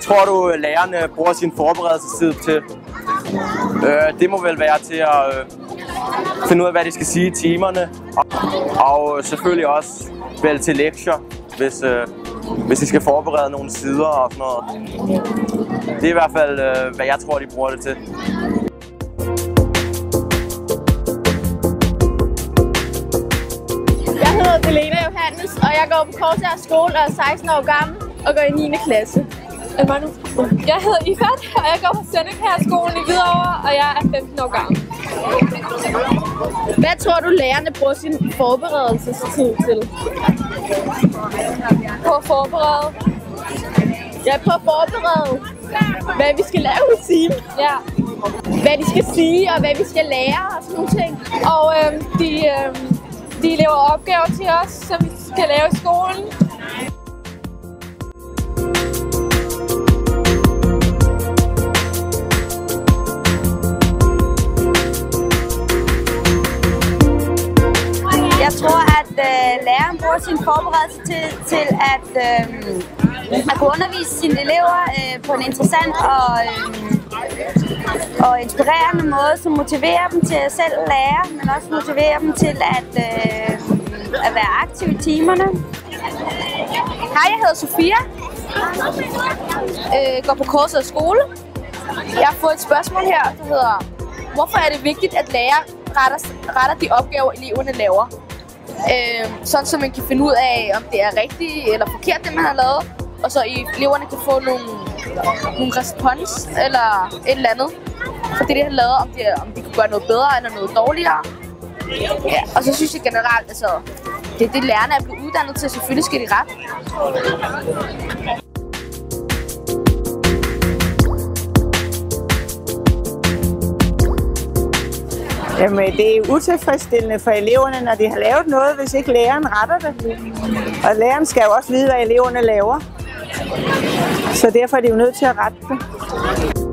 tror du, lærerne bruger sin forberedelsestid til? Det må vel være til at finde ud af, hvad de skal sige i timerne. Og selvfølgelig også vel til lektier, hvis de skal forberede nogle sider og sådan noget. Det er i hvert fald, hvad jeg tror, de bruger det til. Jeg hedder Delena Johannes, og jeg går på Korsager skole og er 16 år gammel og går i 9. klasse. Jeg hedder Ifat, og jeg går på Sønnekær-skolen i Hvidovre, og jeg er 15 år gammel. Hvad tror du, lærerne bruger sin forberedelsestid til? På at forberede. Ja, på at forberede, hvad vi skal lave i timen. Ja. Hvad de skal sige, og hvad vi skal lære og sådan nogle ting. Og de laver opgaver til os, som vi skal lave i skolen. Jeg tror, at læreren bruger sin forberedelse til at kunne undervise sine elever på en interessant og inspirerende måde, som motiverer dem til at selv lære, men også motiverer dem til at være aktive i timerne. Hej, jeg hedder Sofia. Går på Korsager skole. Jeg har fået et spørgsmål her, der hedder: hvorfor er det vigtigt, at lærere retter de opgaver, eleverne laver? Sådan så man kan finde ud af, om det er rigtigt eller forkert, det man har lavet. Og så eleverne kan få nogle respons eller et eller andet for det, de har lavet, om de kan gøre noget bedre eller noget dårligere. Ja, og så synes jeg generelt, altså, det lærerne er blevet uddannet til, selvfølgelig skal de rette. Jamen, det er utilfredsstillende for eleverne, når de har lavet noget, hvis ikke læreren retter det. Og læreren skal jo også vide, hvad eleverne laver. Så derfor er de jo nødt til at rette det.